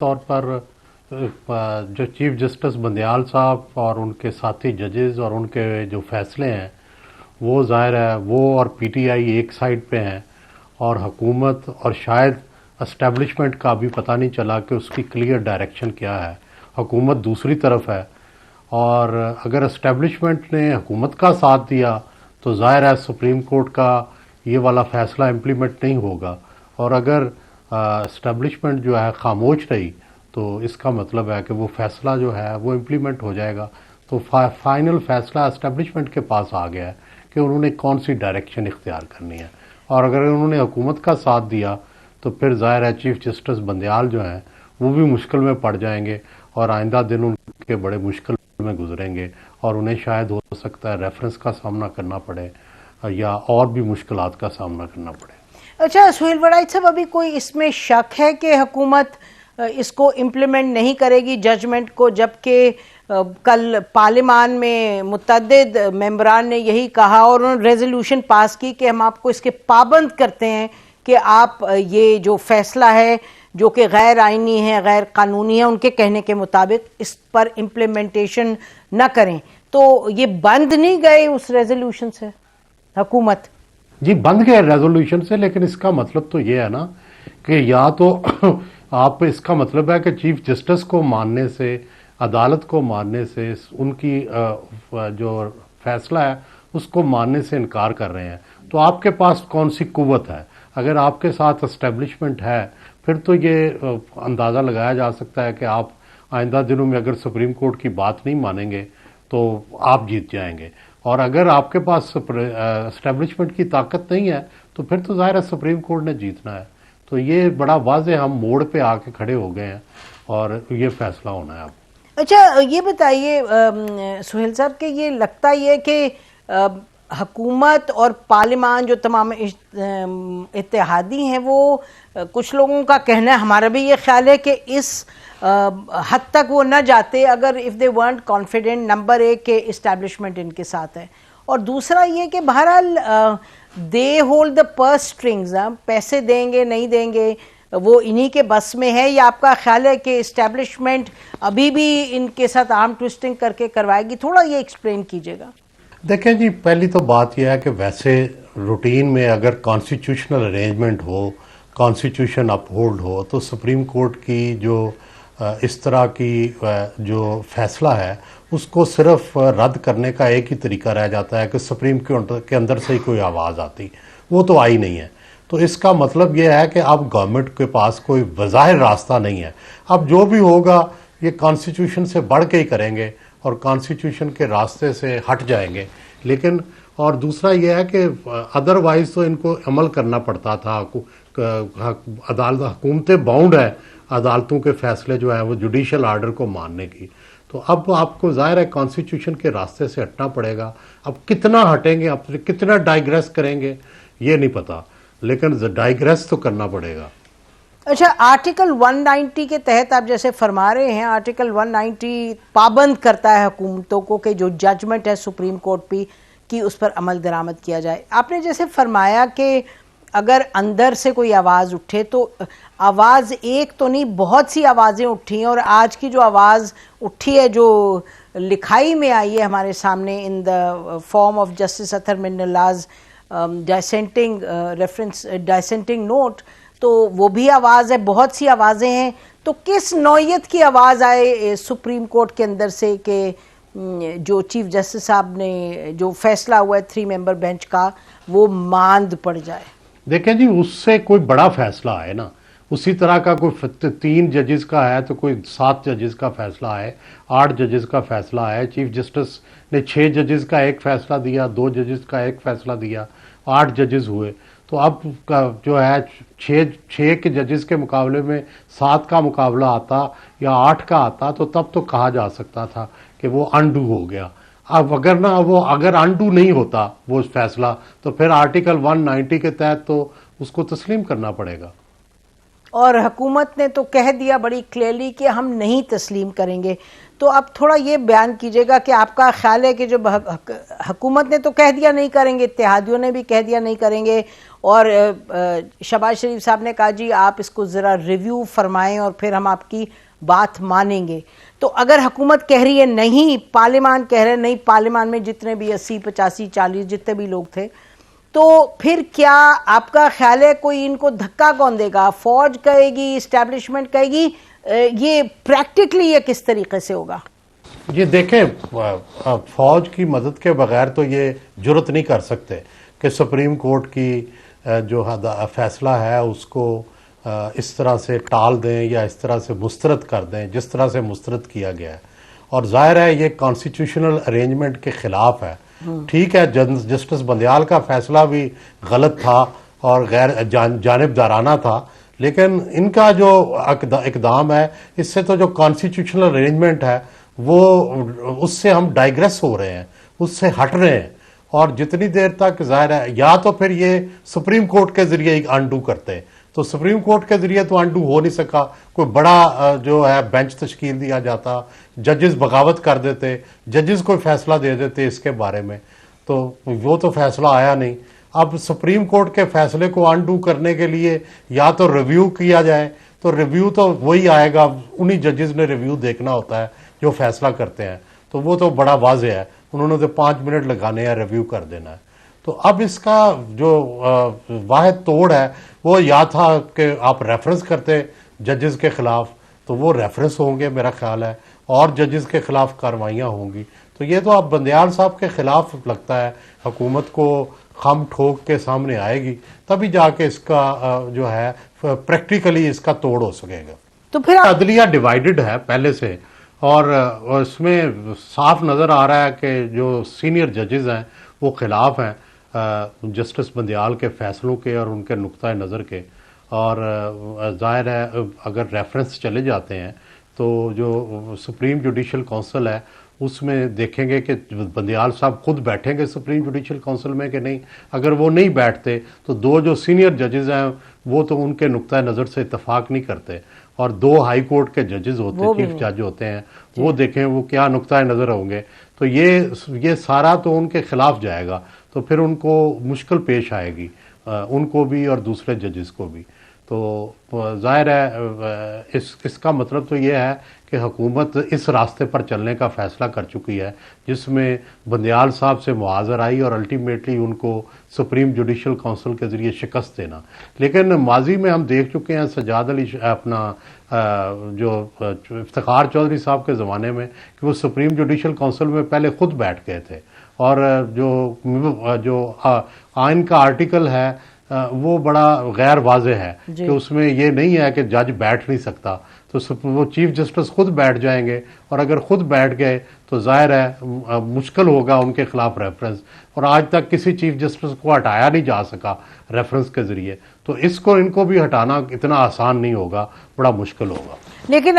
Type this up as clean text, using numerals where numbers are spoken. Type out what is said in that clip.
तौर पर जो चीफ जस्टिस बंदयाल साहब और उनके साथी जजेस और उनके जो फैसले हैं वो जाहिर है वो और पीटीआई एक साइड पे हैं और हुकूमत और शायद एस्टेब्लिशमेंट का अभी पता नहीं चला कि उसकी क्लियर डायरेक्शन क्या है। हुकूमत दूसरी तरफ है और अगर एस्टेब्लिशमेंट ने हुकूमत का साथ दिया तो जाहिर है सुप्रीम कोर्ट का ये वाला फैसला इम्प्लीमेंट नहीं होगा और अगर एस्टेब्लिशमेंट जो है खामोश रही तो इसका मतलब है कि वो फैसला जो है वो इम्प्लीमेंट हो जाएगा। तो फाइनल फैसला एस्टेब्लिशमेंट के पास आ गया है कि उन्होंने कौन सी डायरेक्शन इख्तियार करनी है और अगर उन्होंने हुकूमत का साथ दिया तो फिर जाहिर है चीफ जस्टिस बंदयाल जो हैं वो भी मुश्किल में पड़ जाएंगे और आइंदा दिन उनके बड़े मुश्किल में गुजरेंगे और उन्हें शायद हो सकता है रेफरेंस का सामना करना पड़े या और भी मुश्किलात का सामना करना पड़े। अच्छा सुहेल वड़ाइच साहब, अभी कोई इसमें शक है कि हुकूमत इसको इम्प्लीमेंट नहीं करेगी जजमेंट को, जबकि कल पार्लियामान में मुतअद्दिद मेंबरान ने यही कहा और उन्होंने रेजोल्यूशन पास की कि हम आपको इसके पाबंद करते हैं कि आप ये जो फैसला है जो कि गैर आइनी है, गैर कानूनी है, उनके कहने के मुताबिक इस पर इम्प्लीमेंटेशन न करें। तो ये बंद नहीं गए उस रेजोल्यूशन से हुकूमत? जी बंद गए रेजोल्यूशन से, लेकिन इसका मतलब तो ये है ना कि या तो आप इसका मतलब है कि चीफ जस्टिस को मानने से, अदालत को मानने से, उनकी जो फैसला है उसको मानने से इनकार कर रहे हैं। तो आपके पास कौन सी कुव्वत है? अगर आपके साथ एस्टेब्लिशमेंट है फिर तो ये अंदाज़ा लगाया जा सकता है कि आप आइंदा दिनों में अगर सुप्रीम कोर्ट की बात नहीं मानेंगे तो आप जीत जाएंगे और अगर आपके पास एस्टेब्लिशमेंट की ताकत नहीं है तो फिर तो जाहिर है सुप्रीम कोर्ट ने जीतना है। तो ये बड़ा वाज़े हम मोड़ पे आके खड़े हो गए हैं और ये फैसला होना है अब। अच्छा ये बताइए सुहेल साहब कि ये लगता ही है कि हुकूमत और पार्लियामान जो तमाम इत्तेहादी हैं वो कुछ लोगों का कहना है, हमारा भी ये ख्याल है कि इस हद तक वो न जाते अगर if they weren't confident, number एक के इस्टेब्लिशमेंट इनके साथ है, और दूसरा ये कि बहरहाल they hold the purse strings, पैसे देंगे नहीं देंगे वो इन्हीं के बस में है, या आपका ख्याल है कि इस्टेब्लिशमेंट अभी भी इनके साथ आर्म ट्विस्टिंग करके करवाएगी? थोड़ा ये एक्सप्लेन कीजिएगा। देखें जी, पहली तो बात यह है कि वैसे रूटीन में अगर कॉन्स्टिट्यूशनल अरेंजमेंट हो, कॉन्स्टिट्यूशन अपहोल्ड हो, तो सुप्रीम कोर्ट की जो इस तरह की जो फैसला है उसको सिर्फ रद्द करने का एक ही तरीका रह जाता है कि सुप्रीम कोर्ट के अंदर से ही कोई आवाज़ आती, वो तो आई नहीं है। तो इसका मतलब यह है कि अब गवर्नमेंट के पास कोई वज़ाहिर रास्ता नहीं है। अब जो भी होगा ये कॉन्स्टिट्यूशन से बढ़ के ही करेंगे और कॉन्स्टिट्यूशन के रास्ते से हट जाएंगे। लेकिन और दूसरा यह है कि अदरवाइज तो इनको अमल करना पड़ता था, अदालत हुकूमतें बाउंड है अदालतों के फैसले जो है वो जुडिशल आर्डर को मानने की। तो अब आपको जाहिर है कॉन्स्टिट्यूशन के रास्ते से हटना पड़ेगा। अब कितना हटेंगे, अब कितना डाइग्रेस करेंगे ये नहीं पता, लेकिन डाइग्रेस तो करना पड़ेगा। अच्छा, आर्टिकल 190 के तहत आप जैसे फरमा रहे हैं, आर्टिकल 190 पाबंद करता है हुकूमतों को कि जो जजमेंट है सुप्रीम कोर्ट की उस पर अमल दरामद किया जाए। आपने जैसे फरमाया कि अगर अंदर से कोई आवाज़ उठे, तो आवाज़ एक तो नहीं बहुत सी आवाज़ें उठी हैं, और आज की जो आवाज़ उठी है जो लिखाई में आई है हमारे सामने in the form of justice Athar Minallah dissenting reference dissenting note, तो वो भी आवाज़ है, बहुत सी आवाज़ें हैं। तो किस नौयत की आवाज़ आए सुप्रीम कोर्ट के अंदर से कि जो चीफ जस्टिस साहब ने जो फैसला हुआ है 3 मेंबर बेंच का वो मांद पड़ जाए? देखें जी, उससे कोई बड़ा फैसला आए ना, उसी तरह का कोई 3 जजेस का है तो कोई 7 जजेस का फैसला है, 8 जजेस का फैसला है। चीफ जस्टिस ने 6 जजेस का एक फैसला दिया, 2 जजेस का एक फैसला दिया, 8 जजेस हुए। तो अब का जो है 6 के जजेस के मुकाबले में 7 का मुकाबला आता या 8 का आता तो तब तो कहा जा सकता था कि वो अनडू हो गया। अब अगर ना वो अगर अनडू नहीं होता वो फैसला तो फिर आर्टिकल 190 के तहत तो उसको तस्लीम करना पड़ेगा। और हुकूमत ने तो कह दिया बड़ी क्लियरली कि हम नहीं तस्लीम करेंगे। तो अब थोड़ा ये बयान कीजिएगा कि आपका ख्याल है कि जो हुकूमत ने तो कह दिया नहीं करेंगे, इत्तेहादियों ने भी कह दिया नहीं करेंगे, और शहबाज शरीफ साहब ने कहा जी आप इसको ज़रा रिव्यू फरमाएं और फिर हम आपकी बात मानेंगे। तो अगर हुकूमत कह रही है नहीं, पार्लियामान कह रहे हैं नहीं, पार्लियामान में जितने भी 80, 85, 40 जितने भी लोग थे, तो फिर क्या आपका ख्याल है कोई इनको धक्का कौन देगा? फौज कहेगी, इस्टेब्लिशमेंट कहेगी? ये प्रैक्टिकली ये किस तरीके से होगा? ये देखें, फौज की मदद के बगैर तो ये जुर्रत नहीं कर सकते कि सुप्रीम कोर्ट की जो फैसला है उसको इस तरह से टाल दें या इस तरह से मुस्तरद कर दें जिस तरह से मुस्तरद किया गया है। और जाहिर है ये कॉन्स्टिट्यूशनल अरेंजमेंट के खिलाफ है। ठीक है, जस्टिस बंदयाल का फैसला भी गलत था और गैर जानिबदाराना था, लेकिन इनका जो इकदाम है इससे तो जो कॉन्स्टिट्यूशनल अरेंजमेंट है वो उससे हम डाइग्रेस हो रहे हैं, उससे हट रहे हैं। और जितनी देर तक जाहिर है या तो फिर ये सुप्रीम कोर्ट के जरिए अनडू करते हैं, तो सुप्रीम कोर्ट के जरिए तो अनडू हो नहीं सका। कोई बड़ा जो है बेंच तश्कील दिया जाता, जजेस बगावत कर देते, जजेस कोई फैसला दे देते इसके बारे में, तो वो तो फैसला आया नहीं। अब सुप्रीम कोर्ट के फैसले को अनडू करने के लिए या तो रिव्यू किया जाए, तो रिव्यू तो वही आएगा, उन्हीं जजेस ने रिव्यू देखना होता है जो फैसला करते हैं, तो वो तो बड़ा वाज़ेह है, उन्होंने तो 5 मिनट लगाने हैं, रिव्यू कर देना है। तो अब इसका जो वाहिद तोड़ है वो या था कि आप रेफरेंस करते जजेस के खिलाफ, तो वो रेफरेंस होंगे मेरा ख्याल है, और जजेस के खिलाफ कार्रवाइयाँ होंगी। तो ये तो अब बंदयाल साहब के खिलाफ लगता है हुकूमत को खम ठोक के सामने आएगी, तभी जाके इसका जो है प्रैक्टिकली इसका तोड़ हो सकेगा। तो फिर अदलिया डिवाइडेड है पहले से, और इसमें साफ नज़र आ रहा है कि जो सीनियर जजेस हैं वो खिलाफ हैं जस्टिस बंदयाल के फैसलों के और उनके नुक्ता नज़र के। और जाहिर है अगर रेफरेंस चले जाते हैं तो जो सुप्रीम जुडिशल काउंसिल है उसमें देखेंगे कि बंदयाल साहब खुद बैठेंगे सुप्रीम जुडिशल काउंसिल में कि नहीं। अगर वो नहीं बैठते तो 2 जो सीनियर जजेस हैं वो तो उनके नुक्ता नज़र से इत्तफाक नहीं करते, और 2 हाई कोर्ट के जजेस होते हैं, चीफ जज होते हैं, वो देखें वो क्या नुक्ता नज़र होंगे। तो ये सारा तो उनके खिलाफ जाएगा, तो फिर उनको मुश्किल पेश आएगी, उनको भी और दूसरे जजेस को भी। तो जाहिर है इसका मतलब तो ये है कि हुकूमत इस रास्ते पर चलने का फैसला कर चुकी है जिसमें बंदयाल साहब से मुआज़र आई और अल्टीमेटली उनको सुप्रीम जुडिशल काउंसिल के ज़रिए शिकस्त देना। लेकिन माजी में हम देख चुके हैं सज्जाद अली अपना जो इफ्तिखार चौधरी साहब के ज़माने में कि वो सुप्रीम जुडिशल काउंसिल में पहले खुद बैठ गए थे, और जो आइन का आर्टिकल है वो बड़ा गैर वाज़ेह है कि उसमें ये नहीं है कि जज बैठ नहीं सकता, तो वो चीफ जस्टिस खुद बैठ जाएंगे, और अगर खुद बैठ गए तो जाहिर है मुश्किल होगा उनके खिलाफ रेफरेंस, और आज तक किसी चीफ जस्टिस को हटाया नहीं जा सका रेफरेंस के ज़रिए। तो इनको भी हटाना इतना आसान नहीं होगा, बड़ा मुश्किल होगा। लेकिन